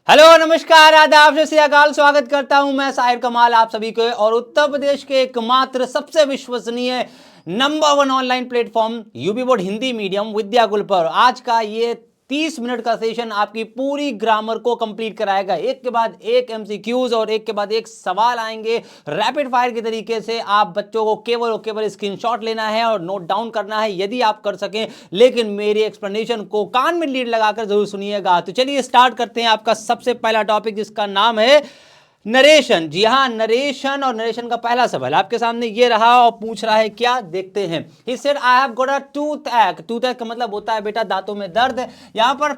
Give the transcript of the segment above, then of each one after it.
Hello नमस्कार आदाब सत श्री अकाल। स्वागत करता हूं मैं साहिर कमाल आप सभी को और उत्तर प्रदेश के एकमात्र सबसे विश्वसनीय number 1 online platform UP board Hindi medium Vidyakul पर आज का ये 30 मिनट का सेशन आपकी पूरी ग्रामर को कंप्लीट कराएगा। एक के बाद एक एमसीक्यूज और एक के बाद एक सवाल आएंगे रैपिड फायर के तरीके से। आप बच्चों को केवल और केवल स्क्रीनशॉट लेना है और नोट डाउन करना है यदि आप कर सकें, लेकिन मेरी एक्सप्लेनेशन को कान में लीड लगाकर जरूर सुनिएगा। तो चलिए स्टार्ट करते हैं। आपका सबसे पहला टॉपिक जिसका नाम है नरेशन। जी हाँ, नरेशन। और नरेशन का पहला सवाल आपके सामने ये रहा और पूछ रहा है क्या, देखते हैं। He said I have got a toothache। toothache का मतलब होता है बेटा दांतों में दर्द। यहाँ पर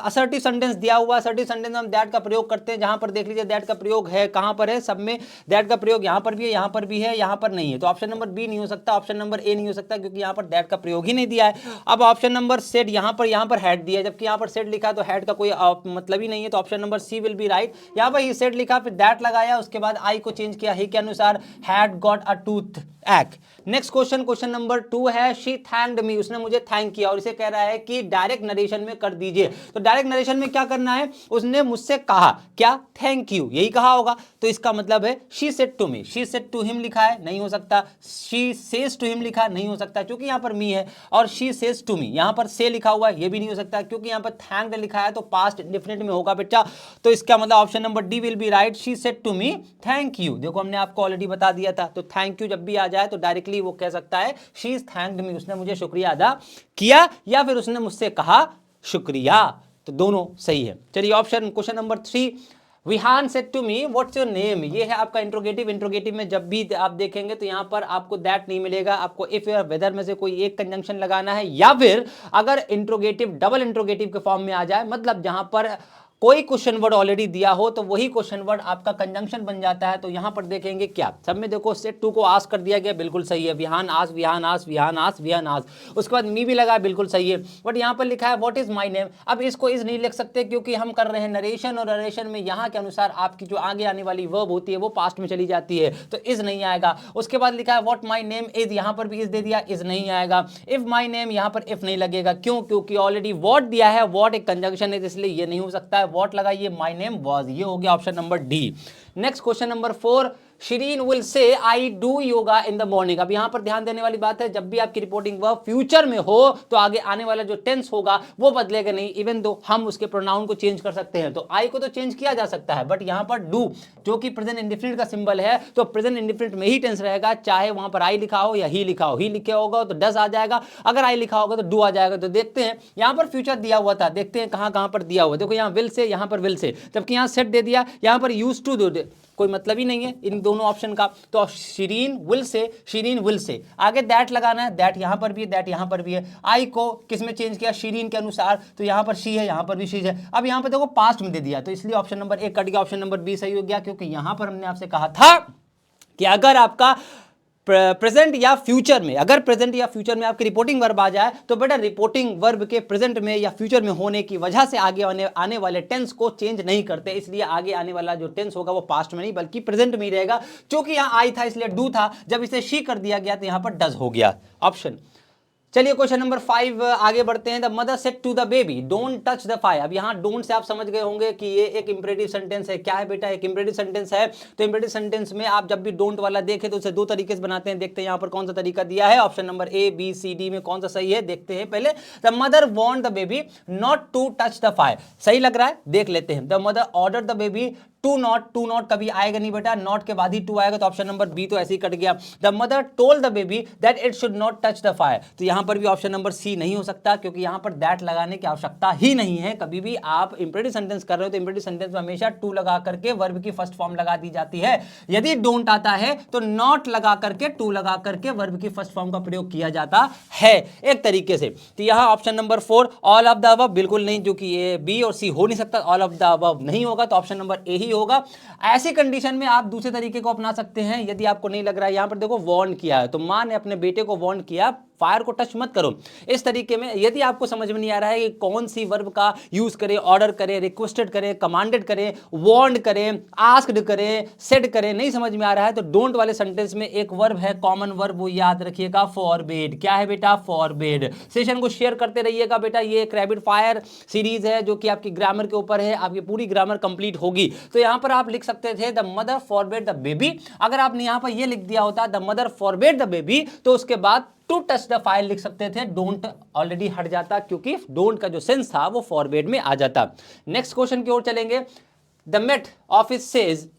असर्टिव सेंटेंस दिया हुआ। असर्टिव सेंटेंस में हम दैट का प्रयोग करते हैं। जहां पर देख लीजिए दैट का प्रयोग है, कहां पर है, सब में दैट का प्रयोग यहाँ पर भी है, यहाँ पर भी है, यहाँ पर नहीं है। तो ऑप्शन नंबर बी नहीं हो सकता, ऑप्शन नंबर ए नहीं हो सकता, क्योंकि यहाँ पर दैट का प्रयोग ही नहीं दिया है। अब ऑप्शन नंबर सेड, यहाँ पर हैड दिया है, जबकि यहाँ पर सेड लिखा है तो हैड का कोई मतलब ही नहीं है। तो option number C will be right. यहाँ पर ही सेड लिखा, फिर दैट लगाया, उसके बाद आई को चेंज किया ही के अनुसार, हैड गॉट अ टूथ एक्। नेक्स्ट क्वेश्चन, क्वेश्चन नंबर 2 है शी थैंक्ड मी। उसने मुझे थैंक किया और इसे कह रहा है कि डायरेक्ट नरेशन में कर दीजिए। तो डायरेक्ट नरेशन में क्या करना है, उसने मुझसे कहा क्या, थैंक यू, यही कहा होगा। तो इसका मतलब है she said to me. She said to him लिखा है, नहीं हो सकता। शी सेज टू हिम लिखा नहीं हो सकता क्योंकि यहां पर मी है। और शी सेज टू मी, यहां पर से लिखा हुआ है, ये भी नहीं हो सकता क्योंकि यहां पर थैंक्ड लिखा है तो पास्ट इंडेफिनिट में होगा बेटा। तो इसका मतलब option number D will be right. She said to me thank you. देखो हमने आपको ऑलरेडी बता दिया था। तो थैंक यू जब भी आ जाए तो डायरेक्टली वो कह सकता है शी इज थैंक्ड मी, उसने मुझे शुक्रिया अदा किया, या फिर उसने मुझसे कहा शुक्रिया। तो दोनों सही है। चलिए option question number 3, Vihan said to me what's your name. ये है आपका इंट्रोगेटिव। इंट्रोगेटिव में जब भी आप देखेंगे तो यहां पर आपको दैट नहीं मिलेगा, आपको इफ या वेदर में से कोई एक कंजंक्शन लगाना है, या फिर अगर इंट्रोगेटिव डबल इंट्रोगेटिव के फॉर्म में आ जाए, मतलब जहां पर कोई क्वेश्चन वर्ड ऑलरेडी दिया हो तो वही क्वेश्चन वर्ड आपका कंजंक्शन बन जाता है। तो यहां पर देखेंगे क्या, सब में देखो सेट टू को आस कर दिया गया, बिल्कुल सही है। विहान आस, विहान आस, विहान आस, विहान आस। उसके बाद मी भी लगा, बिल्कुल सही है। बट यहां पर लिखा है व्हाट इज माय नेम। अब इसको इज नहीं लिख सकते क्योंकि हम कर रहे हैं नरेशन, और नरेशन में यहां के अनुसार आपकी जो आगे आने वाली वर्ब होती है वो पास्ट में चली जाती है, तो इज नहीं आएगा। उसके बाद लिखा है व्हाट माय नेम इज, यहां पर भी इज दे दिया, इज नहीं आएगा। इफ माय नेम, यहां पर इफ नहीं लगेगा, क्यों, क्योंकि ऑलरेडी व्हाट दिया है, व्हाट एक कंजंक्शन है, इसलिए ये नहीं हो सकता है। व्हाट लगाइए, माय नेम वाज, ये हो गया option number D. Next question number 4, Shirin will say I do yoga in the morning. अब यहां पर ध्यान देने वाली बात है, जब भी आपकी रिपोर्टिंग वर्ब फ्यूचर में हो तो आगे आने वाला जो टेंस होगा वो बदलेगा नहीं, इवन दो हम उसके प्रोनाउन को चेंज कर सकते हैं। तो आई को तो चेंज किया जा सकता है, बट यहां पर डू जो कि प्रेजेंट इंडेफिनिट का सिंबल है, तो प्रेजेंट इंडेफिनिट में ही टेंस रहेगा, चाहे वहां पर आई लिखा हो या ही लिखा हो। ही लिखा होगा तो डज आ जाएगा, अगर आई लिखा होगा तो डू आ जाएगा। तो देखते हैं, यहां पर फ्यूचर दिया हुआ था, देखते हैं कहां कहां पर दिया हुआ। देखो यहां विल से, यहां पर विल से, जबकि यहां सेट दे दिया, यहां पर यूज टू दो, कोई मतलब ही नहीं है इन दोनों ऑप्शन का। तो Shirin will say, Shirin will say, आगे दैट लगाना है, दैट यहां पर भी है, दैट यहां पर भी है। आई को किस में चेंज किया, शिरीन के अनुसार, तो यहां पर शी है, यहां पर भी शी है। अब यहां पर देखो पास्ट में दे दिया, तो इसलिए ऑप्शन नंबर ए कट गया, ऑप्शन नंबर बी सही हो गया, क्योंकि यहां पर हमने आपसे कहा था कि अगर आपका प्रेजेंट या फ्यूचर में, अगर प्रेजेंट या फ्यूचर में आपकी रिपोर्टिंग वर्ब आ जाए तो बेटा रिपोर्टिंग वर्ब के प्रेजेंट में या फ्यूचर में होने की वजह से आगे आने वाले टेंस को चेंज नहीं करते, इसलिए आगे आने वाला जो टेंस होगा वो पास्ट में नहीं बल्कि प्रेजेंट में ही रहेगा। क्योंकि यहां आई था इसलिए डू था, जब इसे शी कर दिया गया तो यहां पर डज हो गया ऑप्शन। चलिए क्वेश्चन नंबर 5 आगे बढ़ते हैं। The mother said to the baby don't touch the fire. अब यहाँ डोंट से आप समझ गए होंगे कि ये एक इंपेरेटिव सेंटेंस है। क्या है बेटा, एक इंपेरेटिव सेंटेंस है। तो इंपेरेटिव सेंटेंस में आप जब भी डोंट वाला देखें तो उसे दो तरीके से बनाते हैं। देखते हैं यहाँ पर कौन सा तरीका दिया है, option number A B C D में कौन सा सही है, देखते हैं पहले। The mother want the baby not to touch the fire, सही लग रहा है, देख लेते हैं। The mother order the baby to not कभी आएगा नहीं बेटा, नॉट के बाद ही टू आएगा, तो ऑप्शन नंबर बी तो ऐसे ही कट गया। The mother told the baby that it should not touch the fire, तो यहां पर भी ऑप्शन नंबर सी नहीं हो सकता, क्योंकि यहां पर दैट लगाने की आवश्यकता ही नहीं है। कभी भी आप इंपेरेटिव सेंटेंस कर रहे हो तो इंपेरेटिव सेंटेंस में हमेशा टू लगा करके वर्ब की फर्स्ट फॉर्म लगा दी जाती है। यदि डोंट आता है तो नॉट लगा करके, टू लगा करके वर्ब की फर्स्ट फॉर्म का प्रयोग किया जाता है एक तरीके से। तो यहां option number 4 all of the above बिल्कुल नहीं, जो कि ए बी और सी हो नहीं सकता, ऑल ऑफ द अबव नहीं होगा, तो ऑप्शन नंबर ए ही होगा। ऐसी कंडीशन में आप दूसरे तरीके को अपना सकते हैं। यदि आपको नहीं लग रहा है, यहां पर देखो वार्न किया है, तो मां ने अपने बेटे को वार्न किया फायर को टच मत करो। इस तरीके में यदि आपको समझ में नहीं आ रहा है कि कौन सी वर्ब का यूज करें, ऑर्डर करें, रिक्वेस्टेड करें, कमांडेड करें, वार्नड करें, आस्क्ड करें, सेड करें, नहीं समझ में आ रहा है तो डोंट वाले सेंटेंस में एक वर्ब है, कॉमन वर्ब, वो याद रखिएगा, फॉरबिड। क्या है बेटा? फॉरबिड। सेशन को शेयर करते रहिएगा बेटा, ये एक रैपिड फायर सीरीज है जो कि आपकी ग्रामर के ऊपर है, आपकी पूरी ग्रामर कंप्लीट होगी। तो यहां पर आप लिख सकते थे the mother forbid the baby. अगर आपने यहां पर ये लिख दिया होता the mother forbid the baby, तो उसके बाद टू टच द फाइल लिख सकते थे, डोंट ऑलरेडी हट जाता, क्योंकि डोंट का जो सेंस था वो फॉरबिड में आ जाता। नेक्स्ट क्वेश्चन की ओर चलेंगे। The Met Office says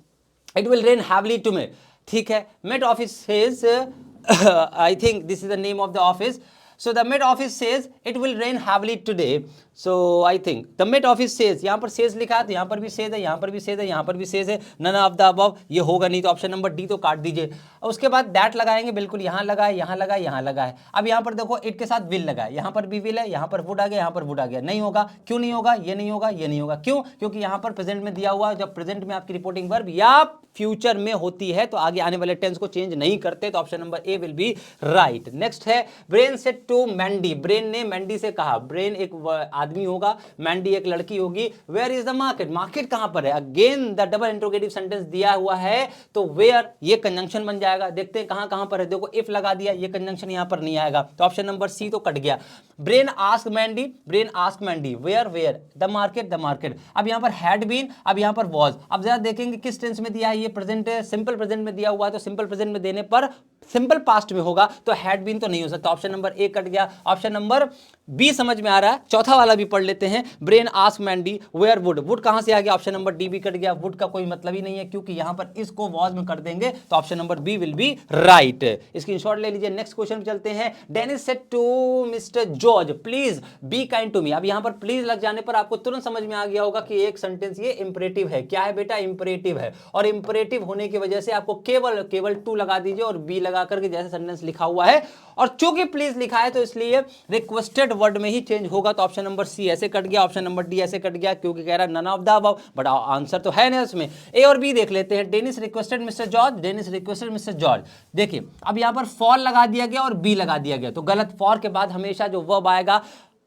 it will rain heavily tomorrow. ठीक है, Met Office says I think this is the name of the office. So the Met Office says it will rain heavily today. So I think the Met Office says, यहाँ पर says लिखा है तो यहाँ पर भी says है, यहाँ पर भी says है, यहाँ पर भी says है, none of the above, ये होगा नहीं तो ऑप्शन नंबर डी तो काट दीजिए। उसके बाद that लगाएंगे, बिल्कुल यहाँ लगा है, यहाँ लगा है, यहाँ लगा है। अब यहाँ पर देखो it के साथ will लगा है, यहाँ पर भी will है, यहाँ पर would आ गया, यहाँ पर would आ गया, नहीं होगा। क्यों नहीं होगा? ये नहीं होगा, ये नहीं होगा। क्यों? क्योंकि यहाँ पर प्रेजेंट में दिया हुआ, जब प्रेजेंट में आपकी रिपोर्टिंग वर्ब या फ्यूचर में होती है तो आगे आने वाले टेंस को चेंज नहीं करते, तो option number A will be right. Next है brain said to Mandy. Brain ने मैंडी से कहा, ब्रेन एक आदमी होगा, मैंडी एक लड़की होगी। Where is the market? Market कहां पर है? Again the double interrogative sentence दिया हुआ है तो वेयर ये कंजंक्शन बन जाएगा। देखते हैं कहां कहां पर है। देखो इफ लगा दिया, ये कंजंक्शन यहां पर नहीं आएगा, तो ऑप्शन नंबर सी तो कट गया। Brian ask Mandy, Brian ask Mandy where were the market, the market. अब यहां पर हैड बीन, अब यहां पर वाज। अब जरा देखेंगे किस टेंस में दिया है, ये प्रेजेंट है, सिंपल प्रेजेंट में दिया हुआ है, तो सिंपल प्रेजेंट में देने पर सिंपल पास्ट में होगा, तो हैड बीन तो नहीं हो सकता, ऑप्शन नंबर ए कट गया। ऑप्शन नंबर बी समझ में आ रहा है। चौथा वाला भी पढ़ लेते हैं। Brian ask Mandy where wood, wood कहां से आ गया? ऑप्शन नंबर डी भी कट गया। वुड का कोई मतलब ही नहीं है, क्योंकि यहां पर इसको वॉज में कर देंगे, तो option number B will be right. Screenshot ले लीजिए। नेक्स्ट क्वेश्चन पे चलते हैं। Dennis said to mister George please be kind to me. अब यहां पर प्लीज लग जाने पर आपको तुरंत समझ में आ गया होगा कि एक सेंटेंस ये इंपरेटिव है। क्या है बेटा? इंपरेटिव है, और इंपरेटिव होने की वजह से आपको केवल टू लगा दीजिए और बी लगा करके जैसे सेंटेंस लिखा हुआ है, और चूंकि प्लीज लिखा है तो इसलिए रिक्वेस्टेड वर्ड में ही चेंज होगा, तो ऑप्शन नंबर सी ऐसे कट गया, ऑप्शन नंबर डी ऐसे कट गया, क्योंकि कह रहा है none of the above, but answer तो है ना उसमें। ए और बी देख लेते हैं। Dennis requested mister George, Dennis requested mister George. देखिए अब यहां पर फॉर लगा दिया गया और बी लगा दिया गया, तो गलत। फॉर के बाद हमेशा जो वर्ब आएगा,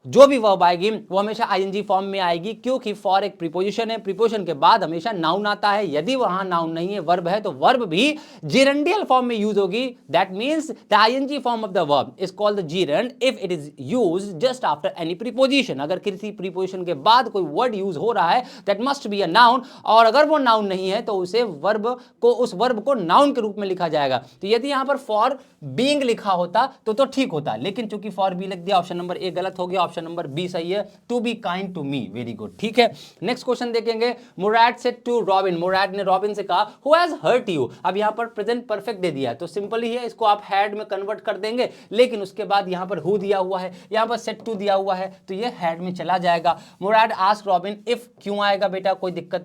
जो भी वर्ब आएगी वो हमेशा आईएनजी फॉर्म में आएगी, क्योंकि फॉर एक प्रीपोजिशन है, प्रीपोजिशन के बाद हमेशा नाउन आता है। यदि वहां नाउन नहीं है, वर्ब है, तो वर्ब भी जेरेंडियल फॉर्म में यूज होगी। That means the I N G form of the verb is called the gerund if it is used just after any preposition. अगर किसी प्रीपोजिशन के बाद कोई वर्ड यूज हो रहा है, that must be a noun, और अगर वो नाउन नहीं है तो उसे वर्ब को, उस वर्ब को नाउन के रूप में लिखा जाएगा। तो यदि यहां पर फॉर बीइंग लिखा होता तो ठीक होता, लेकिन चूंकि फॉर बी लिख दिया, ऑप्शन नंबर ए गलत हो गया, ऑप्शन नंबर बी सही है। To be kind to me, very good. ठीक है, नेक्स्ट क्वेश्चन देखेंगे। Murad said to Robin, Murad ने रॉबिन से कहा हु हैज हर्ट यू। अब यहां पर प्रेजेंट परफेक्ट दे दिया है, तो सिंपल ही है, इसको आप हैड में कन्वर्ट कर देंगे, लेकिन उसके बाद यहां पर हु दिया हुआ है, यहां पर सेड टू दिया हुआ है, तो ये हैड में चला जाएगा। मुराद आस्क रॉबिन इफ, क्यों आएगा बेटा? कोई दिक्कत,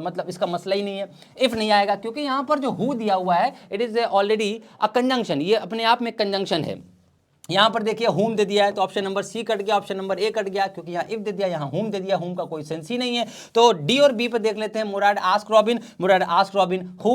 मतलब इसका मसला ही नहीं है, इफ नहीं आएगा, क्योंकि यहां पर जो हु दिया हुआ है it is already a conjunction, ये अपने आप में कंजंक्शन है। यहां पर देखिए होम दे दिया है, तो ऑप्शन नंबर सी कट गया, ऑप्शन नंबर ए कट गया, क्योंकि यहां इफ दे दिया, यहां होम दे दिया, होम का कोई सेंस ही नहीं है। तो डी और बी पर देख लेते हैं। Murad ask Robin, Murad ask Robin who.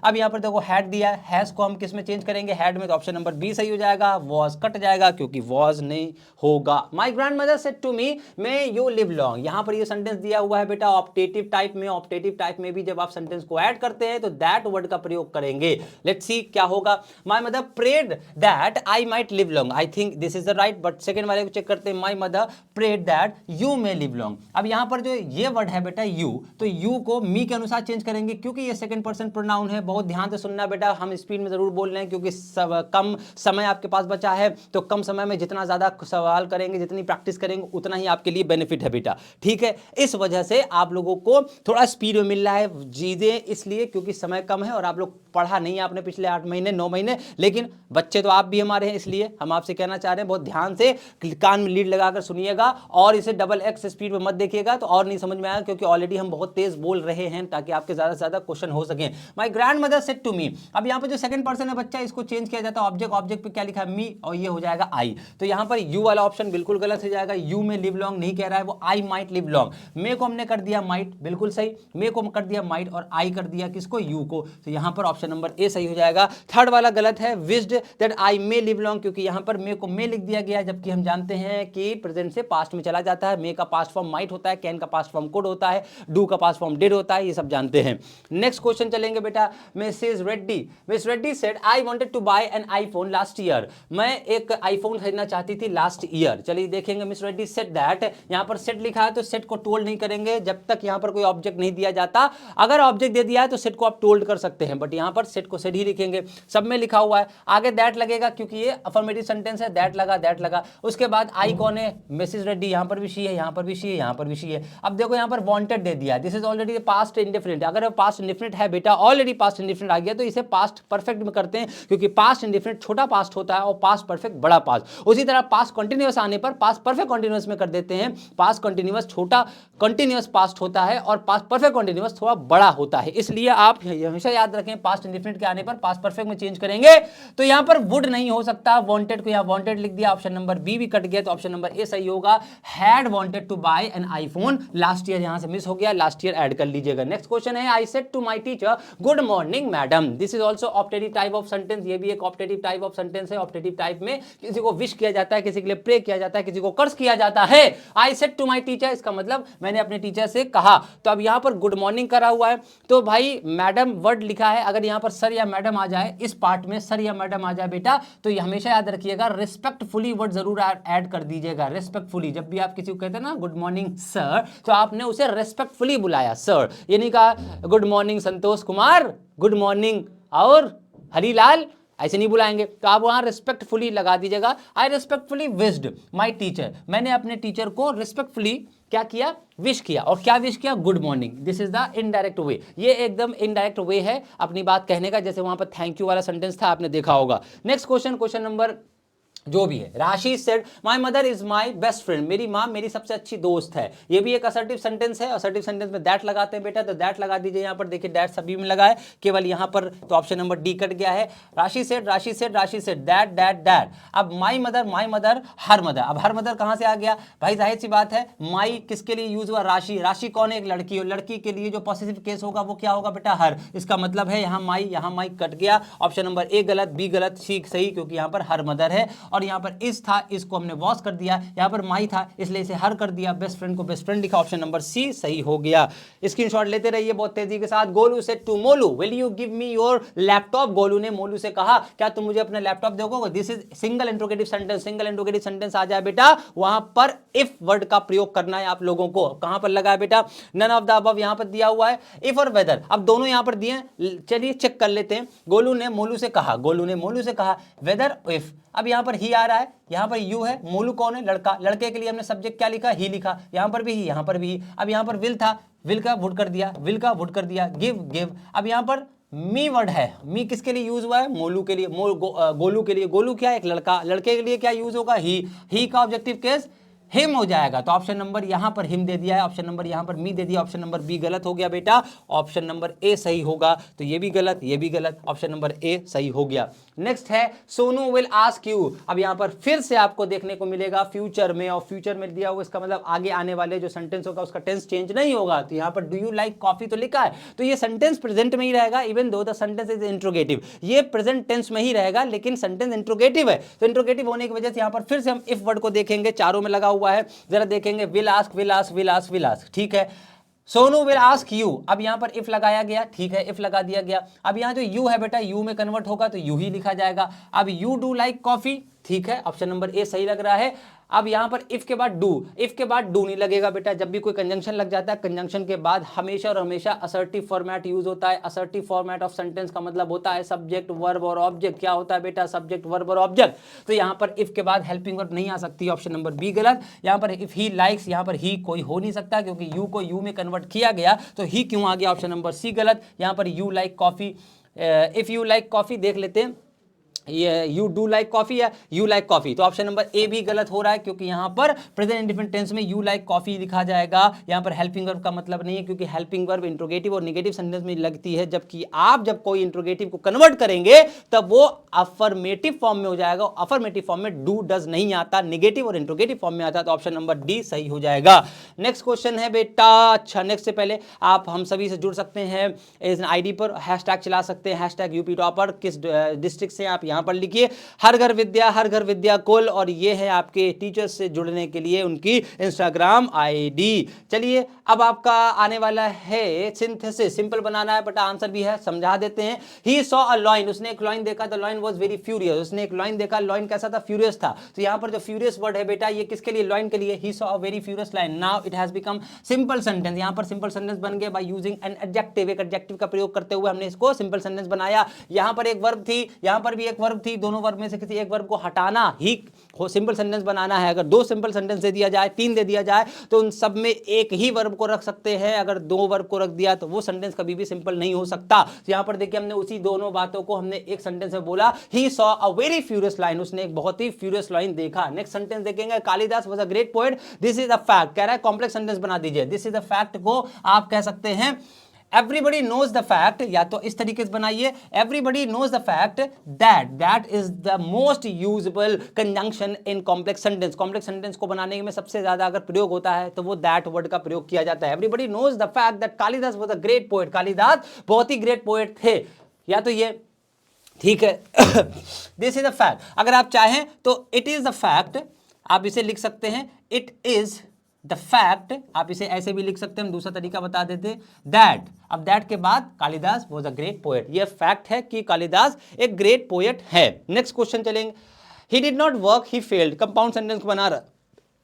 अब यहां पर देखो हैड दिया है, हैज को हम किस में चेंज करेंगे? हैड में, तो ऑप्शन नंबर बी सही हो जाएगा। वॉज कट जाएगा, क्योंकि वॉज नहीं होगा। My grandmother said to me may you live long. यहां पर ये सेंटेंस दिया हुआ है बेटा ऑप्टेटिव टाइप में। ऑप्टेटिव टाइप में भी जब आप सेंटेंस को ऐड करते हैं तो दैट वर्ड का प्रयोग करेंगे। लेट्स सी क्या होगा। My mother prayed that I might live long. I think this is the right, but second वाले को चेक करते हैं। My mother prayed that you may live long. अब यहां पर जो ये वर्ड है बेटा यू, तो यू को मी के अनुसार चेंज करेंगे, क्योंकि ये सेकंड पर्सन प्रोनाउन है। बहुत ध्यान से सुनना बेटा, हम स्पीड में जरूर बोल रहे हैं, क्योंकि कम समय आपके पास बचा है, तो कम समय में जितना ज्यादा सवाल करेंगे, जितनी प्रैक्टिस करेंगे, उतना ही आपके लिए बेनिफिट है बेटा। ठीक है, इस वजह से आप लोगों को थोड़ा स्पीड में मिल रहा है चीजें, इसलिए क्योंकि समय कम है और आप लोग पढ़ा नहीं है आपने पिछले 8 महीने 9 महीने, लेकिन बच्चे तो आप भी हमारे हैं, इसलिए हम आपसे कहना चाह रहे हैं बहुत ध्यान से कान में लीड लगाकर सुनिएगा और इसे डबल एक्स स्पीड में मत देखिएगा तो और नहीं समझ में आएगा, क्योंकि ऑलरेडी हम बहुत तेज बोल रहे हैं ताकि आपके ज्यादा से ज्यादा क्वेश्चन हो सके। My grandmother said to me, अब यहाँ पर जो सेकंड पर्सन है बच्चा, इसको चेंज किया जाता है ऑब्जेक्ट, ऑब्जेक्ट पे क्या लिखा है मी, और ये हो जाएगा आई। तो यहाँ पर यू वाला ऑप्शन बिल्कुल गलत हो जाएगा, यू में लिव लॉन्ग नहीं कह रहा है वो, आई माइट लिव लॉन्ग। मे को हमने कर दिया माइट, बिल्कुल सही, मे को कर दिया माइट और आई कर दिया किसको, यू को। तो यहाँ पर ऑप्शन नंबर ए सही हो जाएगा। थर्ड वाला गलत है, wished that I may live long, क्योंकि यहाँ पर मे को मे लिख दिया गया, जबकि हम जानते हैं कि प्रेजेंट से पास्ट में चला जाता है। मे का पास्ट फॉर्म माइट होता है, कैन का पास्ट फॉर्म कुड होता है, डू का पास्ट फॉर्म डिड होता है, ये सब जानते हैं। नेक्स्ट क्वेश्चन चलेंगे बेटा। Mrs Reddy said I wanted to buy an iPhone last year, मैं एक आईफोन खरीदना चाहती थी लास्ट ईयर। चलिए देखेंगे, मिस रेड्डी सेड दैट, यहाँ पर सेट लिखा है तो सेट को टोल्ड नहीं करेंगे जब तक यहाँ पर कोई ऑब्जेक्ट नहीं दिया जाता। अगर ऑब्जेक्ट दे दिया है तो सेट को आप टोल्ड कर सकते हैं, बट यहाँ पर सेट को सेट ही लिखेंगे। सब में लिखा हुआ है, आगे दैट लगेगा क्योंकि ये अफर्मेटिव सेंटेंस है, दैट लगा। उसके बाद आई कौन है, मिसेस रेड्डी, यहाँ पर भी शी है, यहाँ पर भी शी है, यहाँ पर भी शी है। अब देखो यहाँ पर वांटेड दे दिया, this is already past indifferent. अगर पास्ट इंडिफरेंट है बेटा, ऑलरेडी पास्ट इंडिफरेंट आ गया तो इसे पास्ट परफेक्ट में करते हैं, क्योंकि पास्ट इंडिफरेंट छोटा पास्ट होता है और पास्ट परफेक्ट बड़ा पास्ट। उसी तरह पास्ट कंटिन्यूअस आने पर पास्ट परफेक्ट कंटिन्यूअस में कर देते हैं। पास्ट कंटिन्यूअस छोटा कंटिन्यूअस पास्ट होता है और पास्ट परफेक्ट कंटिन्यूअस थोड़ा बड़ा होता है, इसलिए आप हमेशा याद रखें पास्ट इंडिफरेंट के आने पर पास्ट परफेक्ट में चेंज करेंगे। तो यहां पर वुड नहीं हो सकता, वांटेड को यहां वांटेड लिख दिया, ऑप्शन नंबर बी भी कट गया, तो ऑप्शन नंबर ए सही होगा। Had wanted to buy an iPhone last year, यहां से मिस हो गया, लास्ट ईयर ऐड कर लीजिएगा। नेक्स्ट क्वेश्चन है, I said to my teacher good morning madam, this is also optative type of sentence, ये भी एक ऑप्टेटिव टाइप ऑफ सेंटेंस है। ऑप्टेटिव टाइप में किसी को विश किया जाता है, किसी के लिए प्रे किया जाता है, किसी को कर्ज किया जाता है। I said to my teacher, इसका मतलब मैंने अपने टीचर से कहा। तो अब यहां पर गुड मॉर्निंग करा हुआ है, तो भाई मैडम वर्ड लिखा है, अगर यहां पर सर या मैडम आ जाए, इस पार्ट में सर या मैडम आ जाए बेटा, तो ये हमेशा याद रखिएगा रिस्पेक्टफुली वर्ड जरूर ऐड कर दीजिएगा। रिस्पेक्टफुली, जब भी आप किसी को कहते हैं ना गुड मॉर्निंग सर, तो आपने उसे रिस्पेक्टफुली बुलाया सर, ये नहीं कहा good morning Santosh Kumar, good morning और हरीलाल, ऐसे नहीं बुलाएंगे। तो आप वहां रिस्पेक्टफुली लगा दीजिएगा। I respectfully wished my teacher, मैंने अपने टीचर को रिस्पेक्टफुली क्या किया, विश किया। और क्या विश किया, good morning. This is the indirect way, ये एकदम इनडायरेक्ट वे है अपनी बात कहने का, जैसे वहां पर थैंक यू वाला सेंटेंस था, आपने देखा होगा। नेक्स्ट क्वेश्चन, क्वेश्चन नंबर जो भी है, राशि said my mother is my best friend, मेरी माँ मेरी सबसे अच्छी दोस्त है। ये भी एक असर्टिव सेंटेंस है। असर्टिव सेंटेंस में दैट लगाते हैं बेटा, तो दैट लगा दीजिए। यहाँ पर देखिए दैट सभी में लगा है, केवल यहाँ पर तो ऑप्शन नंबर डी कट गया है। राशि सेड दैट दैट दैट। अब माय मदर हर मदर, अब हर मदर कहाँ से आ गया भाई, जाहिर सी बात है माई किसके लिए यूज हुआ, राशि। राशि कौन है, एक लड़की, और लड़की के लिए जो पॉजिटिव केस होगा वो क्या होगा बेटा, हर। इसका मतलब है यहाँ माई कट गया। ऑप्शन नंबर ए गलत, बी गलत, सी सही, क्योंकि यहाँ पर हर मदर है। और यहाँ पर इस था, इसको हमने वॉश कर दिया, यहाँ पर माई था इसलिए इसे हर कर दिया, बेस्ट फ्रेंड को बेस्ट फ्रेंड लिखा, ऑप्शन नंबर सी सही हो गया। स्क्रीनशॉट लेते रहिए बहुत तेजी के साथ। Golu said to Molu will you give me your laptop, Golu ने मोलू से कहा क्या तुम मुझे अपना लैपटॉप दोगे। This is single interrogative sentence, single interrogative sentence आ जाए बेटा, वहां पर इफ वर्ड का प्रयोग करना है आप लोगों को। कहां पर लगा है बेटा, नन ऑफ द अबव यहां पर दिया हुआ है, इफ और वेदर, अब दोनों यहां पर दिए। चलिए चेक कर लेते हैं। गोलू ने मोलू से कहा वेदर इफ, अब यहां पर ही आ रहा है, यहां पर यू है, मोलू कौन है, लड़का, लड़के के लिए हमने सब्जेक्ट क्या लिखा, ही लिखा, यहां पर भी ही, यहां पर भी ही। अब यहां पर विल था, विल का वुड कर दिया, गिव। अब यहां पर मी वर्ड है, मी किसके लिए यूज हुआ है, मोलू के लिए, गोलू के लिए। गोलू क्या है, एक लड़का, लड़के के लिए क्या यूज होगा, ही का ऑब्जेक्टिव केस हिम हो जाएगा। तो ऑप्शन नंबर यहां पर हिम दे दिया है, ऑप्शन नंबर यहां पर मी दे दिया, ऑप्शन नंबर बी गलत हो गया बेटा, ऑप्शन नंबर ए सही होगा। तो ये भी गलत, ऑप्शन नंबर ए सही हो गया। नेक्स्ट है सोनू विल आस्क यू, अब यहां पर फिर से आपको देखने को मिलेगा फ्यूचर में, और फ्यूचर में दिया हुआ इसका मतलब आगे आने वाले जो सेंटेंस होगा उसका टेंस चेंज नहीं होगा। तो यहां पर डू यू लाइक कॉफी तो लिखा है, तो ये सेंटेंस प्रेजेंट में ही रहेगा, even though the sentence is interrogative, ये प्रेजेंट टेंस में ही रहेगा, लेकिन सेंटेंस इंट्रोगेटिव है। तो इंट्रोगेटिव होने की वजह से यहां पर फिर से हम इफ वर्ड को देखेंगे, चारों में लगा हुआ है, जरा देखेंगे, विल आस्क, ठीक है। सोनू विल आस्क यू, अब यहां पर इफ लगाया गया, ठीक है, इफ लगा दिया गया। अब यहां जो यू है बेटा, यू में कन्वर्ट होगा तो यू ही लिखा जाएगा। अब यू डू लाइक कॉफी, ठीक है, ऑप्शन नंबर ए सही लग रहा है। अब यहां पर इफ के बाद डू नहीं लगेगा बेटा। जब भी कोई कंजंक्शन लग जाता है, कंजंक्शन के बाद हमेशा और हमेशा असर्टिव फॉर्मेट यूज होता है। असर्टिव फॉर्मेट ऑफ सेंटेंस का मतलब होता है सब्जेक्ट वर्ब और ऑब्जेक्ट। क्या होता है बेटा, सब्जेक्ट वर्ब और ऑब्जेक्ट। तो यहां पर इफ के बाद हेल्पिंग वर्ब नहीं आ सकती, ऑप्शन नंबर बी गलत। यहां पर इफ ही लाइक्स, यहां पर ही कोई हो नहीं सकता क्योंकि यू को यू में कन्वर्ट किया गया, तो ही क्यों आ गया, ऑप्शन नंबर सी गलत। यहां पर you like coffee, if you like coffee देख लेते हैं, ये यू डू लाइक कॉफी या यू लाइक कॉफी, तो ऑप्शन नंबर ए भी गलत हो रहा है क्योंकि यहाँ पर प्रेजेंट इंडेफिनिट टेंस में यू लाइक कॉफी लिखा जाएगा। यहाँ पर हेल्पिंग वर्ब का मतलब नहीं है क्योंकि हेल्पिंग वर्ब इंट्रोगेटिव और नेगेटिव सेंटेंस में लगती है, जबकि आप जब कोई इंट्रोगेटिव को कन्वर्ट करेंगे तब वो अफर्मेटिव फॉर्म में हो जाएगा। अफर्मेटिव फॉर्म में डू डज नहीं आता, नेगेटिव और इंट्रोगेटिव फॉर्म में आता है, तो ऑप्शन नंबर डी सही हो जाएगा। नेक्स्ट क्वेश्चन है बेटा, अच्छा नेक्स्ट से पहले आप हम सभी से जुड़ सकते हैं इस आईडी पर, हैशटैग चला सकते हैं हैशटैग यूपी टॉपर, किस डिस्ट्रिक्ट से आप यहाँ पर लिखिए हर घर विद्या कुल, और ये है आपके टीचर्स से जुड़ने के लिए उनकी इंस्टाग्राम आईडी। चलिए अब आपका आने वाला है सिंथेसिस, सिंपल बनाना है बट आंसर भी है, समझा देते हैं। ही सॉ अ लॉइन, उसने एक लॉइन देखा, the lion was very furious, उसने एक लॉइन देखा, लॉइन कैसा था, फ्यूरियस था। तो यहाँ पर जो फ्यूरियस वर्ड है बेटा ये किसके लिए, लॉइन के लिए, he saw a very furious line. Now it has become simple sentence, यहाँ पर सिंपल सेंटेंस बन गया बाय यूजिंग एन एडजेक्टिव, एक एडजेक्टिव का प्रयोग करते हुए हमने इसको सिंपल सेंटेंस बनाया। यहाँ पर एक वर्ब थी, यहाँ पर भी एक वर्ब थी, दोनों वर्ब में से किसी एक वर्ब को हटाना ही सिंपल सेंटेंस बनाना है। अगर दो सिंपल सेंटेंस दे दिया जाए, तीन दे दिया जाए, तो उन सब में एक ही वर्ब को रख सकते हैं। अगर दो वर्ब को रख दिया तो वो सेंटेंस कभी भी सिंपल नहीं हो सकता। तो यहां पर देखिए हमने उसी दोनों बातों को हमने एक सेंटेंस में बोला, he saw a very furious line, उसने एक बहुत ही फ्यूरियस लाइन देखा। नेक्स्ट सेंटेंस देखेंगे, Kalidas was a great poet, this is a fact, कह रहा है कॉम्प्लेक्स सेंटेंस बना दीजिए। दिस इज अ फैक्ट को आप कह सकते हैं एवरीबडी नोज द फैक्ट, या तो इस तरीके से बनाइए, everybody knows the fact that is the most usable conjunction in complex sentence. Complex sentence को बनाने में सबसे ज्यादा अगर प्रयोग होता है तो वो दैट वर्ड का प्रयोग किया जाता है। Everybody knows the fact that Kalidas was a great poet, Kalidas बहुत ही ग्रेट पोएट थे, या तो ये ठीक है। दिस इज अ फैक्ट, अगर आप चाहें तो इट इज द फैक्ट आप इसे लिख सकते हैं, इट इज द फैक्ट आप इसे ऐसे भी लिख सकते हैं, हम दूसरा तरीका बता देते, दैट, अब दैट के बाद Kalidas was a great poet, ये फैक्ट है कि कालिदास एक ग्रेट पोएट है। नेक्स्ट क्वेश्चन चलेंगे, ही did not work he failed, compound sentence को बना रहा,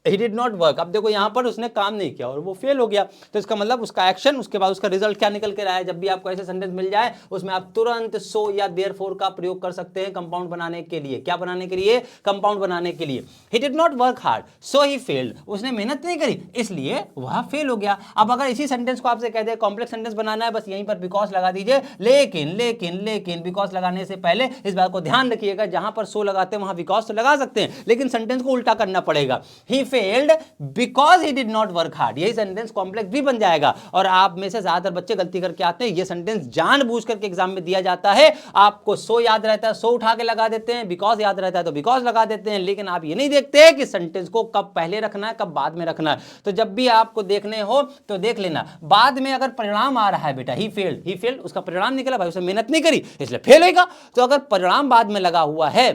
ही डिड नॉट वर्क, अब देखो यहां पर उसने काम नहीं किया और वो फेल हो गया, तो इसका मतलब उसका एक्शन, उसके बाद उसका रिजल्ट क्या निकल के रहा है। जब भी आपको ऐसे सेंटेंस मिल जाए उसमें आप तुरंत सो या देयरफॉर का प्रयोग कर सकते हैं कंपाउंड बनाने के लिए। क्या बनाने के लिए, कंपाउंड बनाने के लिए। ही did not work hard so he failed, उसने मेहनत नहीं करी इसलिए वह फेल हो गया। अब अगर इसी सेंटेंस को आपसे कह दे कॉम्प्लेक्स सेंटेंस बनाना है, बस यहीं पर बिकॉज लगा दीजिए, लेकिन बिकॉज लगाने से पहले इस बात को ध्यान रखिएगा, जहां पर सो लगाते हैं वहां बिकॉज तो लगा सकते हैं, लेकिन सेंटेंस को उल्टा करना पड़ेगा। He failed because he did not work hard, यही सेंटेंस कॉम्प्लेक्स भी बन जाएगा। और आप में से ज्यादातर बच्चे गलती करके आते हैं, ये सेंटेंस जानबूझ करके एग्जाम में दिया जाता है, आपको सो याद रहता है सो उठा के लगा देते हैं, बिकॉज याद रहता है तो बिकॉज लगा देते हैं, लेकिन आप ये नहीं देखते कि सेंटेंस को कब पहले रखना है कब बाद में रखना है। तो जब भी आपको देखने हो तो देख लेना, बाद में अगर परिणाम आ रहा है बेटा ही फेल्ड, उसका परिणाम निकला, भाई उसने मेहनत नहीं करी इसलिए फेल होगा। तो अगर परिणाम बाद में लगा हुआ है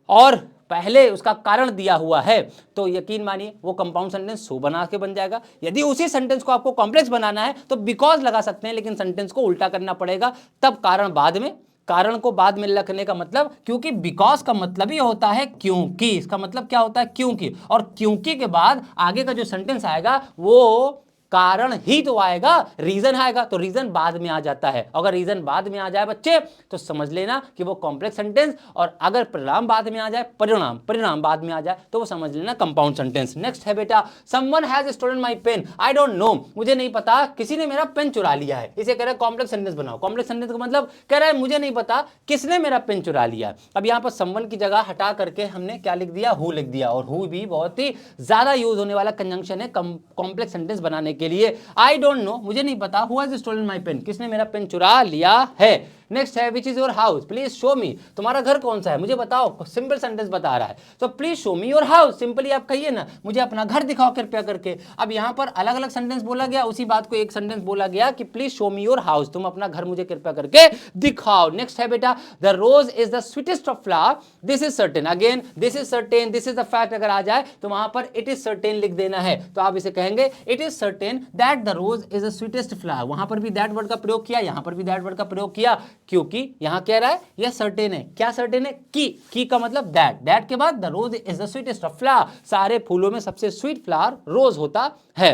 और पहले उसका कारण दिया हुआ है तो यकीन मानिए वो कंपाउंड सेंटेंस सो बना के बन जाएगा। यदि उसी सेंटेंस को आपको कॉम्प्लेक्स बनाना है तो बिकॉज लगा सकते हैं, लेकिन सेंटेंस को उल्टा करना पड़ेगा, तब कारण बाद में, कारण को बाद में रखने का मतलब, क्योंकि बिकॉज का मतलब ही होता है क्योंकि, इसका मतलब क्या होता है क्योंकि, और क्योंकि के बाद आगे का जो सेंटेंस आएगा वो कारण ही तो आएगा, रीजन आएगा तो रीजन बाद में आ जाता है। अगर रीजन बाद में आ जाए बच्चे तो समझ लेना कि वो कॉम्प्लेक्स सेंटेंस, और अगर परिणाम बाद में आ जाए, परिणाम बाद में आ जाए तो वो समझ लेना कंपाउंड सेंटेंस। नेक्स्ट है बेटा, someone has stolen my pen, I don't know, मुझे नहीं पता किसी ने मेरा पेन चुरा लिया है। इसे कह रहा है कॉम्प्लेक्स सेंटेंस बनाओ। कॉम्प्लेक्स सेंटेंस का मतलब कह रहा है मुझे नहीं पता किसने मेरा पेन चुरा लिया। अब यहां पर समवन की जगह हटा करके हमने क्या लिख दिया, हु लिख दिया, और हु भी बहुत ही ज्यादा यूज होने वाला कंजंक्शन है कॉम्प्लेक्स सेंटेंस बनाने के लिए। आई डोंट नो, मुझे नहीं पता, who has stolen my pen, किसने मेरा पेन चुरा लिया है। नेक्स्ट है which is your house, please show me, तुम्हारा घर कौन सा है मुझे बताओ, सिंपल सेंटेंस बता रहा है तो please show me your house, simply आप कहिए ना मुझे अपना घर दिखाओ कृपया करके। अब यहां पर अलग अलग सेंटेंस बोला गया, उसी बात को एक सेंटेंस बोला गया कि please show me your house, तुम अपना घर मुझे कृपया करके दिखाओ। नेक्स्ट है बेटा, the rose is the sweetest of flower, this is certain, again this is certain, this is the fact अगर आ जाए तो वहां पर इट इज सर्टेन लिख देना है, तो आप इसे कहेंगे it is certain that the rose is the sweetest flower. वहां पर भी दैट वर्ड का प्रयोग किया, यहां पर भी दैट वर्ड का प्रयोग किया, क्योंकि यहां कह रहा है यह सर्टेन है, क्या सर्टेन है, की का मतलब दैट के बाद the rose is the sweetest of flower, सारे फूलों में सबसे स्वीट फ्लावर रोज होता है।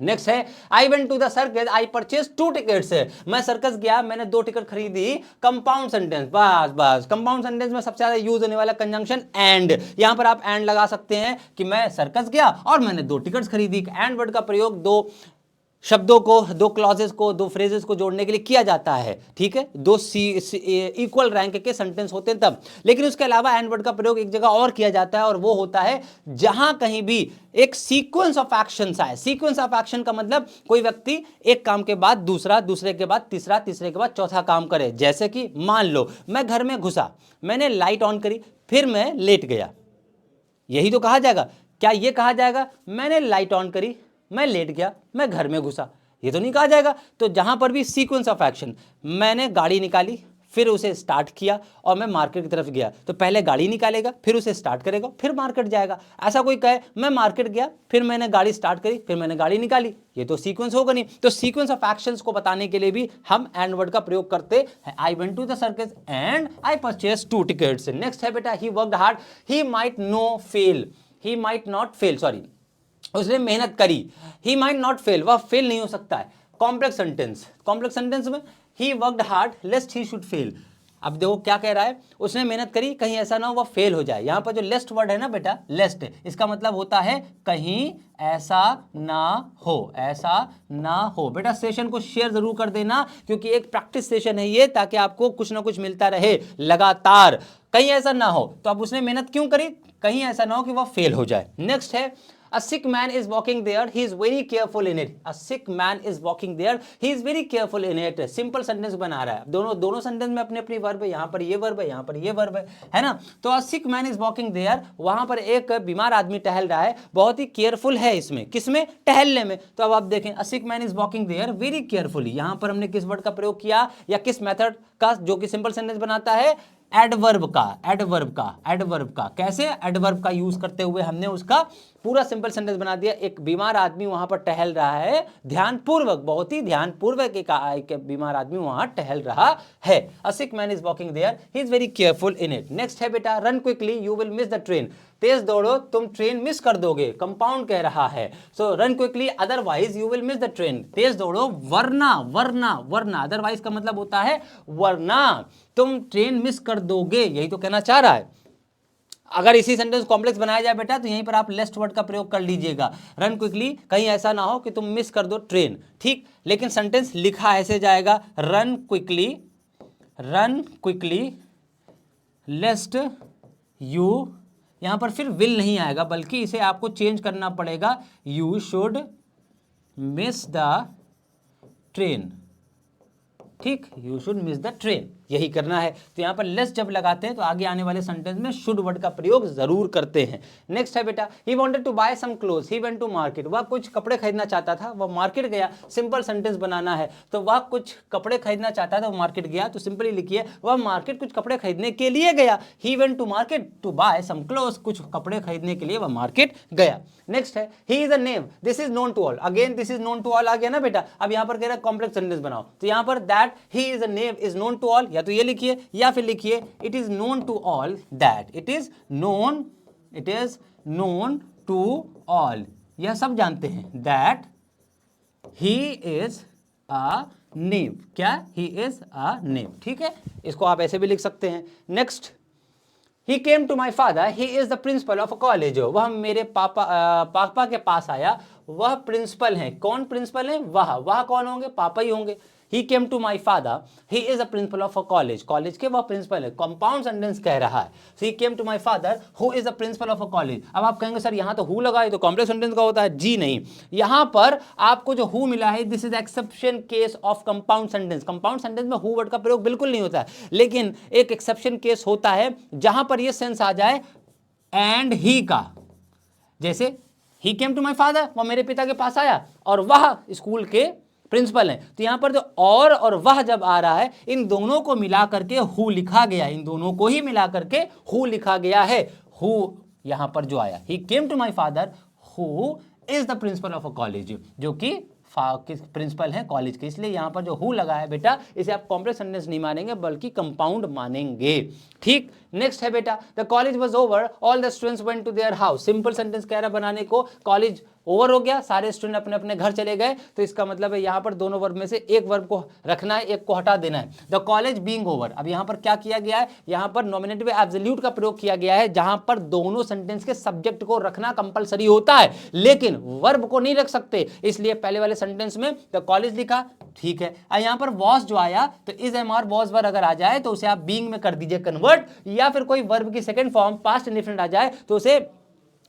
नेक्स्ट है, I went to the circus I purchase 2 tickets, मैं सर्कस गया मैंने 2 टिकट खरीदी। कंपाउंड सेंटेंस, बस कंपाउंड सेंटेंस में सबसे ज्यादा यूज होने वाला कंजंक्शन एंड, यहां पर आप एंड लगा सकते हैं कि मैं सर्कस गया और मैंने 2 टिकट्स खरीदी। एंड वर्ड का प्रयोग 2 शब्दों को, दो क्लॉजेस को, दो फ्रेजेस को जोड़ने के लिए किया जाता है, ठीक है, दो इक्वल रैंक के सेंटेंस होते हैं तब। लेकिन उसके अलावा एंड वर्ड का प्रयोग एक जगह और किया जाता है, और वो होता है जहां कहीं भी एक सीक्वेंस ऑफ एक्शंस आए। सीक्वेंस ऑफ एक्शन का मतलब कोई व्यक्ति एक काम के बाद दूसरा, दूसरे के बाद तीसरा, तीसरे के बाद चौथा काम करे। जैसे कि मान लो मैं घर में घुसा, मैंने लाइट ऑन करी, फिर मैं लेट गया, यही तो कहा जाएगा। क्या ये कहा जाएगा मैंने लाइट ऑन करी, मैं लेट गया, मैं घर में घुसा? ये तो नहीं कहा जाएगा। तो जहां पर भी सीक्वेंस ऑफ एक्शन, मैंने गाड़ी निकाली, फिर उसे स्टार्ट किया और मैं मार्केट की तरफ गया, तो पहले गाड़ी निकालेगा, फिर उसे स्टार्ट करेगा, फिर मार्केट जाएगा। ऐसा कोई कहे मैं मार्केट गया, फिर मैंने गाड़ी स्टार्ट करी, फिर मैंने गाड़ी निकाली, ये तो सीक्वेंस होगा नहीं। तो सीक्वेंस ऑफ एक्शंस को बताने के लिए भी हम एंड वर्ड का प्रयोग करते हैं। I went to the circus and I purchase 2 tickets. Next है बेटा, he worked hard, he might no fail, he might not fail, sorry, उसने मेहनत करी, ही माइट नॉट फेल, वह फेल नहीं हो सकता है। कॉम्प्लेक्स सेंटेंस, कॉम्प्लेक्स सेंटेंस में he worked hard lest he should fail. अब देखो क्या कह रहा है, उसने मेहनत करी, कहीं ऐसा ना हो वह फेल हो जाए। यहां पर जो लेस्ट वर्ड है ना बेटा, लेस्ट, इसका मतलब होता है कहीं ऐसा ना हो, ऐसा ना हो। बेटा सेशन को शेयर जरूर कर देना, क्योंकि एक प्रैक्टिस सेशन है ये, ताकि आपको कुछ ना कुछ मिलता रहे लगातार। कहीं ऐसा ना हो, तो अब उसने मेहनत क्यों करी, कहीं ऐसा ना हो कि वह फेल हो जाए। नेक्स्ट है, a sick man is walking there, he is very careful in it। a sick man is walking there, he is very careful in it। Simple sentence बना रहा है, दोनों सेंटेंस में अपनी अपनी वर्ब है, यहां पर ये वर्ब है, यहां पर ये वर्ब है ना। तो a sick man is walking there, वहां पर एक बीमार आदमी टहल रहा है, बहुत ही केयरफुल है इसमें, किसमें, टहलने में। तो अब आप देखें, a sick man is walking there very carefully, यहां पर हमने किस वर्ड का प्रयोग किया या किस मेथड का, जो कि सिंपल सेंटेंस बनाता है, एडवर्ब का, एडवर्ब का, एडवर्ब का। कैसे, एडवर्ब का यूज करते हुए हमने उसका पूरा सिंपल सेंटेंस बना दिया। एक बीमार आदमी वहां पर टहल रहा है, ध्यानपूर्वक, बहुत ही ध्यानपूर्वक एक बीमार आदमी वहां टहल रहा है। A sick man is walking there, he is very careful in it. Next है बेटा, run quickly you will miss the train, तेज दौड़ो तुम ट्रेन मिस कर दोगे। कंपाउंड कह रहा है, so run quickly otherwise you will miss the train, तेज दौड़ो वरना, वरना, वरना, अदरवाइज का मतलब होता है वरना तुम ट्रेन मिस कर दोगे, यही तो कहना चाह रहा है। अगर इसी सेंटेंस कॉम्प्लेक्स बनाया जाए बेटा, तो यहीं पर आप लेस्ट वर्ड का प्रयोग कर लीजिएगा, रन क्विकली, कहीं ऐसा ना हो कि तुम मिस कर दो ट्रेन, ठीक। लेकिन सेंटेंस लिखा ऐसे जाएगा, run quickly, run quickly लेस्ट you, यहां पर फिर विल नहीं आएगा, बल्कि इसे आपको चेंज करना पड़ेगा, you should miss the train, ठीक, you should miss the train, यही करना है। तो यहां पर लेस जब लगाते हैं तो आगे आने वाले सेंटेंस में शुड वर्ड का प्रयोग जरूर करते हैं। नेक्स्ट है बेटा, he wanted to buy some clothes, he went to market, वह कुछ कपड़े खरीदना चाहता था, वह मार्केट गया। सिंपल सेंटेंस बनाना है, तो वह कुछ कपड़े खरीदना चाहता था, वह मार्केट गया, तो सिंपली लिखिए वह मार्केट कुछ कपड़े खरीदने के लिए गया। He went to market to buy some clothes, कुछ कपड़े खरीदने के लिए वह मार्केट गया। नेक्स्ट है, he is a name, this is known to all, again this is known to all आ गया ना बेटा। अब यहां पर कह रहा है कॉम्प्लेक्स सेंटेंस बनाओ, तो यहां पर that he is a name is known to all, या तो ये लिखिए या फिर लिखिए it is known to all that, it is known, it is known to all, यह सब जानते हैं, that he is a name, क्या, ही इज अ नेम, ठीक है। इसको आप ऐसे भी लिख सकते हैं। Next, he came to my father, he is the principal of a college, वह मेरे पापा के पास आया, वह प्रिंसिपल हैं। कौन प्रिंसिपल हैं, वह कौन होंगे, पापा ही होंगे। he came to my father, he is the principal of a college, college के वह प्रिंसिपल है, कंपाउंड सेंटेंस कह रहा है। so he came to my father who is the principal of a college। अब आप कहेंगे सर यहाँ तो who लगा है तो कॉम्प्लेक्स सेंटेंस का होता है, जी नहीं, यहाँ पर आपको जो who मिला है, this is exception case of compound sentence. Compound sentence में who वर्ड का प्रयोग बिल्कुल नहीं होता है, लेकिन एक एक्सेप्शन केस होता है जहां पर यह सेंस आ जाए एंड ही का। जैसे ही केम टू माई फादर, वह मेरे पिता के पास आया, और वह स्कूल के प्रिंसिपल हैं। तो यहां पर जो और वह जब आ रहा है, इन दोनों को मिला करके हु लिखा गया, इन दोनों को ही मिला करके हु लिखा गया है। हु यहां पर जो आया, he came to my father who is the principal of a college, जो कि प्रिंसिपल है कॉलेज के, इसलिए यहां पर जो हु लगा है बेटा, इसे आप कॉम्प्लेक्स सेंटेंस नहीं मानेंगे बल्कि कंपाउंड मानेंगे, ठीक। नेक्स्ट है बेटा, the college was over, all the students went to their house. Simple sentence कह रहा बनाने को, कॉलेज ओवर हो गया, सारे स्टूडेंट अपने अपने घर चले गए, तो इसका मतलब है यहाँ पर दोनों वर्ब में से एक वर्ब को रखना है, एक को हटा देना है। द कॉलेज बीइंग ओवर, अब यहाँ पर क्या किया गया है, यहाँ पर नॉमिनेटिव एब्सोल्यूट का प्रयोग किया गया है, जहां पर दोनों सेंटेंस के सब्जेक्ट को रखना कंपलसरी होता है, लेकिन वर्ब को नहीं रख सकते, इसलिए पहले वाले सेंटेंस में द कॉलेज लिखा, ठीक है। यहाँ पर वॉज जो आया, तो is am are was were अगर आ जाए तो उसे आप बीइंग में कर दीजिए कन्वर्ट, या फिर कोई वर्ब की सेकंड फॉर्म पास्ट इंडेफिनिट आ जाए तो उसे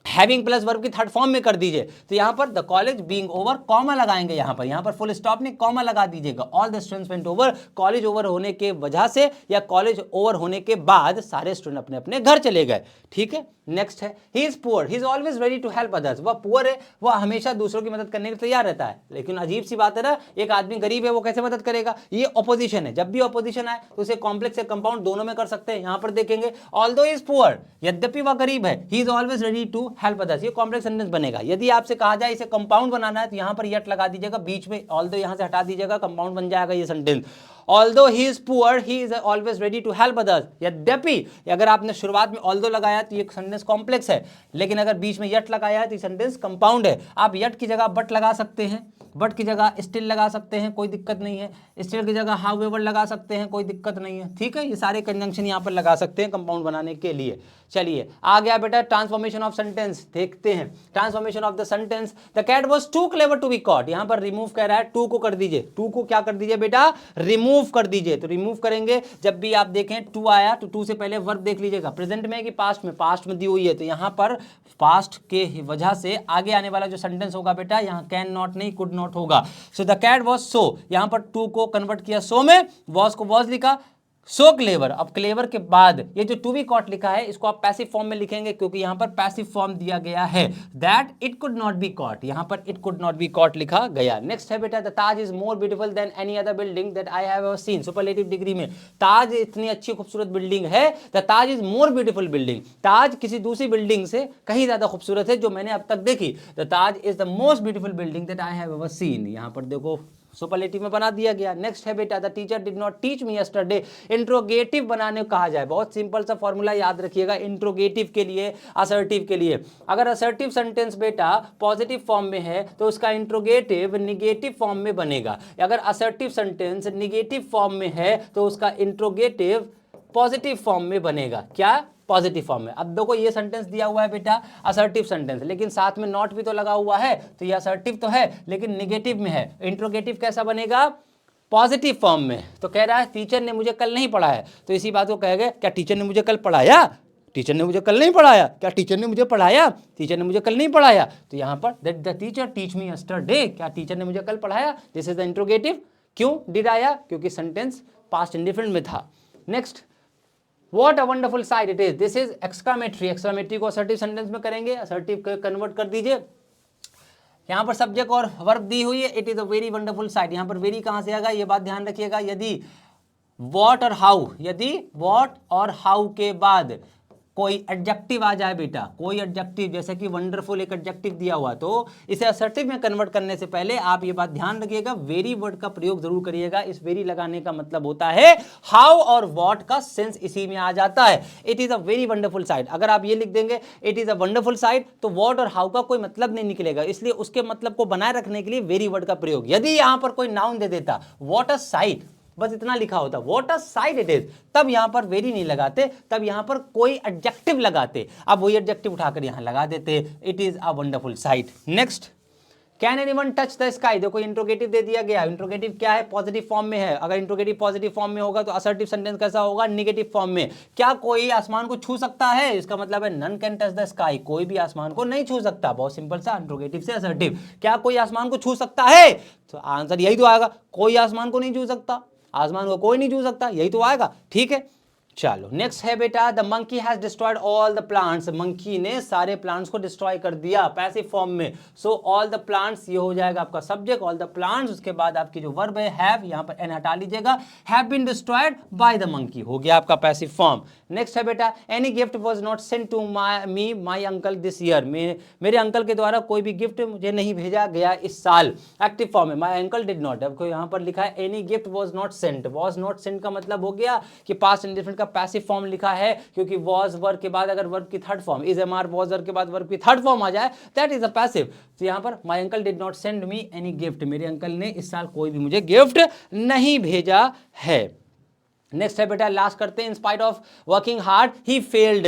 हैविंग प्लस वर्ब की थर्ड फॉर्म में कर दीजिए। तो यहां पर the college being over, comma लगाएंगे, यहां पर फुल स्टॉप नहीं, कॉमा लगा दीजिएगा। All the students went over, college over होने के वजह से या कॉलेज ओवर होने के बाद सारे स्टूडेंट अपने अपने घर चले गए, ठीक है। नेक्स्ट है he is poor, he is always ready to help others, वह पुअर है, वह हमेशा दूसरों की मदद करने के लिए तैयार रहता है। लेकिन अजीब सी बात है ना, एक आदमी गरीब है वो कैसे मदद करेगा, ये ऑपोजिशन है, जब भी ऑपोजिशन आए तो उसे कॉम्प्लेक्स या कंपाउंड दोनों में कर सकते हैं। यहां पर देखेंगे ऑल्दो ही इज पुअर, यद्यपि वह गरीब है, he is always ready to help others, ये कॉम्प्लेक्स सेंटेंस बनेगा। यदि आपसे कहा जाए इसे कंपाउंड बनाना है तो यहां पर यट लगा दीजिएगा, बीच में ऑल्दो यहां से हटा दीजिएगा, कंपाउंड बन जाएगा ये sentence. Although he is poor, he is always ready to help others, यद्यपि अगर आपने शुरुआत में although लगाया तो ये सेंटेंस कॉम्प्लेक्स है, लेकिन अगर बीच में यट लगाया है तो ये सेंटेंस कंपाउंड है। आप यट की जगह बट लगा सकते हैं, बट की जगह स्टिल लगा सकते हैं, कोई दिक्कत नहीं है, स्टिल की जगह हाउएवर लगा सकते हैं, कोई दिक्कत नहीं है, ठीक है। ये सारे कंजंक्शन यहाँ पर लगा सकते हैं कंपाउंड बनाने के लिए। चलिए आ गया बेटा ट्रांसफॉर्मेशन ऑफ सेंटेंस, देखते हैं transformation of the sentence. The cat was too clever to be caught, यहाँ पर रिमूव कह रहा है, टू को कर दीजिए, टू को क्या कर दीजिए बेटा, रिमूव कर दीजिए। तो रिमूव करेंगे, जब भी आप देखें टू आया तो टू से पहले वर्ब देख लीजिएगा, प्रेजेंट में कि पास्ट में, पास्ट में दी हुई है तो यहाँ पर पास्ट के वजह से आगे आने वाला जो सेंटेंस होगा बेटा यहाँ कैन नॉट नहीं कुड नॉट होगा। So the cat was so, यहाँ पर टू को कन्वर्ट किया सो में, वॉज को वॉज लिखा, सो क्लेवर। अब क्लेवर के बाद ये जो टू बी कॉट लिखा है इसको आप पैसिव फॉर्म में लिखेंगे, क्योंकि यहां पर पैसिव फॉर्म दिया गया है, that it could not be caught, यहां पर it could not be caught लिखा गया। नेक्स्ट है बेटा the Taj is more beautiful than any other building that I have ever seen, superlative degree में ताज इतनी अच्छी खूबसूरत बिल्डिंग है, the Taj is more beautiful building, Taj किसी दूसरी बिल्डिंग से कहीं ज्यादा खूबसूरत है जो मैंने अब तक देखी। The Taj is the most beautiful building that I have ever scene, यहां पर देखो सुपरलेटिव में बना दिया गया। नेक्स्ट है बेटा the teacher did not teach me yesterday, interrogative बनाने को कहा जाए, बहुत सिंपल सा फॉर्मूला याद रखिएगा इंट्रोगेटिव के लिए, असर्टिव के लिए। अगर असर्टिव सेंटेंस बेटा पॉजिटिव फॉर्म में है तो उसका इंट्रोगेटिव निगेटिव फॉर्म में बनेगा, अगर असर्टिव सेंटेंस निगेटिव फॉर्म में है तो उसका इंट्रोगेटिव पॉजिटिव फॉर्म में बनेगा, क्या, पॉजिटिव फॉर्म में। अब देखो ये सेंटेंस दिया हुआ है बेटा असर्टिव सेंटेंस, लेकिन साथ में नॉट भी तो लगा हुआ है, तो ये असर्टिव तो है लेकिन निगेटिव में है, इंट्रोगेटिव कैसा बनेगा, पॉजिटिव फॉर्म में। तो कह रहा है टीचर ने मुझे कल नहीं पढ़ाया, तो इसी बात को कहेंगे क्या टीचर ने मुझे कल पढ़ाया, टीचर ने मुझे कल नहीं पढ़ाया, क्या टीचर ने मुझे पढ़ाया, टीचर ने मुझे कल नहीं पढ़ाया। तो यहाँ पर that the teacher teach me yesterday, क्या टीचर ने मुझे कल पढ़ाया, दिस इज द इंट्रोगेटिव। क्यों डिड आया, क्योंकि सेंटेंस पास्ट इंडिफिनिट में था। Next What a wonderful sight it is, this is exclamatory, exclamatory को असर्टिव सेंटेंस में करेंगे, असर्टिव कन्वर्ट कर दीजिए। यहाँ पर सब्जेक्ट और वर्ब दी हुई है, it is a very wonderful site, यहाँ पर वेरी कहाँ से आएगा ये बात ध्यान रखिएगा। यदि वॉट और हाउ, यदि वॉट और हाउ के बाद कोई एडजेक्टिव आ जाए बेटा, कोई एडजेक्टिव जैसे कि वंडरफुल एक एडजेक्टिव दिया हुआ, तो इसे असर्टिव में कन्वर्ट करने से पहले आप ये बात ध्यान रखिएगा, वेरी वर्ड का प्रयोग जरूर करिएगा। इस वेरी लगाने का मतलब होता है हाउ और व्हाट का सेंस इसी में आ जाता है। It is a very wonderful site, अगर आप ये लिख देंगे it is a wonderful site तो व्हाट और हाउ का कोई मतलब नहीं निकलेगा, इसलिए उसके मतलब को बनाए रखने के लिए वेरी वर्ड का प्रयोग। यदि यहां पर कोई नाउन दे देता व्हाट अ साइट, बस इतना लिखा होता what a site it is, तब यहां पर वेरी नहीं लगाते, तब यहां पर कोई एडजेक्टिव लगाते। अब वही एडजेक्टिव उठाकर यहां लगा देते, it is a wonderful site. Next can anyone touch the sky, देखो इंट्रोगेटिव दे दिया गया, इंट्रोगेटिव क्या है, पॉजिटिव फॉर्म में है। अगर इंट्रोगेटिव पॉजिटिव फॉर्म में होगा तो असर्टिव सेंटेंस कैसा होगा, निगेटिव फॉर्म में। क्या कोई आसमान को छू सकता है, इसका मतलब है none can touch the sky, कोई भी आसमान को नहीं छू सकता, बहुत सिंपल सा, इंट्रोगेटिव से असर्टिव। क्या कोई आसमान को छू सकता है, तो आंसर यही तो आएगा, कोई आसमान को नहीं छू सकता, आसमान को कोई नहीं छू सकता, यही तो आएगा, ठीक है। चलो नेक्स्ट है बेटा the monkey has destroyed all the plants, monkey ने सारे प्लांट्स को डिस्ट्रॉय कर दिया पैसिव फॉर्म में। सो ऑल द प्लांट्स ये हो जाएगा आपका सब्जेक्ट, ऑल द प्लांट्स, उसके बाद आपकी जो वर्ब है हैव, यहां पर एन हटा लीजिएगा, have been destroyed by the monkey, हो गया आपका पैसिव फॉर्म। नेक्स्ट है बेटा any gift was not sent to my uncle this year, मेरे अंकल के द्वारा कोई भी गिफ्ट मुझे नहीं भेजा गया इस साल, एक्टिव फॉर्म में माय अंकल डिड नॉट। अब यहां पर लिखा है any gift was not Saint, was not Saint का मतलब हो गया कि पास्ट इंडिफिनिट का पैसिव फॉर्म लिखा है, क्योंकि वॉज वर्ब के बाद अगर वर्ब की third form is am are was verb के बाद वर्ब की थर्ड फॉर्म आ जाए दैट इज अ पैसिव। तो यहां पर my uncle did not send me any gift, मेरे अंकल ने इस साल कोई भी मुझे गिफ्ट नहीं भेजा है। नेक्स्ट है बेटा, लास्ट करते हैं। In spite of working hard he failed,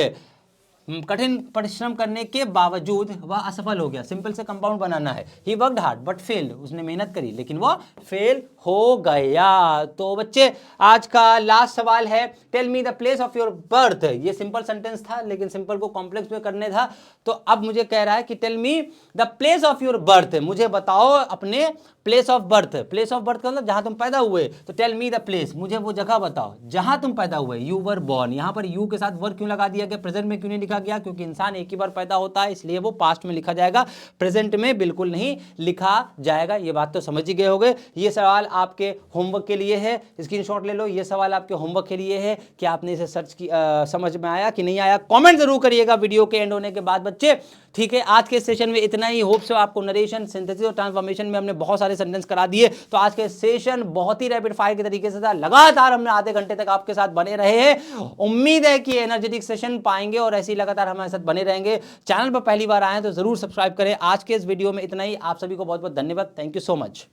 कठिन परिश्रम करने के बावजूद वह असफल हो गया। सिंपल से कंपाउंड बनाना है। ही वर्कड हार्ड बट फेल्ड, उसने मेहनत करी लेकिन वो फेल हो गया। तो बच्चे आज का लास्ट सवाल है, tell me the place of your birth. ये सिंपल सेंटेंस था लेकिन सिंपल को कॉम्प्लेक्स में करने था, तो अब मुझे कह रहा है कि tell me the place of your birth, मुझे बताओ अपने place of birth. Place of birth का मतलब जहां तुम पैदा हुए, तो टेल मी द प्लेस, मुझे वो जगह बताओ जहां तुम पैदा हुए। यू वर बॉर्न, यहां पर यू के साथ वर क्यों लगा दिया गया, प्रेजेंट में क्यों नहीं लिखा गया, क्योंकि इंसान एक ही बार पैदा होता है इसलिए वो पास्ट में लिखा जाएगा, प्रेजेंट में बिल्कुल नहीं लिखा जाएगा। ये बात तो समझ ही गए होंगे। ये सवाल आपके होमवर्क के लिए है, स्क्रीनशॉट ले लो। ये सवाल आपके होमवर्क के लिए है कि आपने इसे सर्च की समझ में आया कि नहीं आया, कमेंट जरूर करिएगा वीडियो के एंड होने के बाद बच्चे। ठीक है, आज के सेशन में इतना ही। होप से आपको नरेशन, सिंथेसिस और ट्रांसफॉर्मेशन में हमने बहुत सारे सेंटेंस करा दिए। तो आज के सेशन बहुत ही रैपिड फायर के तरीके से था, लगातार हमने आधे घंटे तक आपके साथ बने रहे हैं। उम्मीद है कि एनर्जेटिक सेशन पाएंगे और ऐसे ही लगातार हमारे साथ बने रहेंगे। चैनल पर पहली बार आए तो जरूर सब्सक्राइब करें। आज के इस वीडियो में इतना ही। आप सभी को बहुत बहुत धन्यवाद। Thank you so much.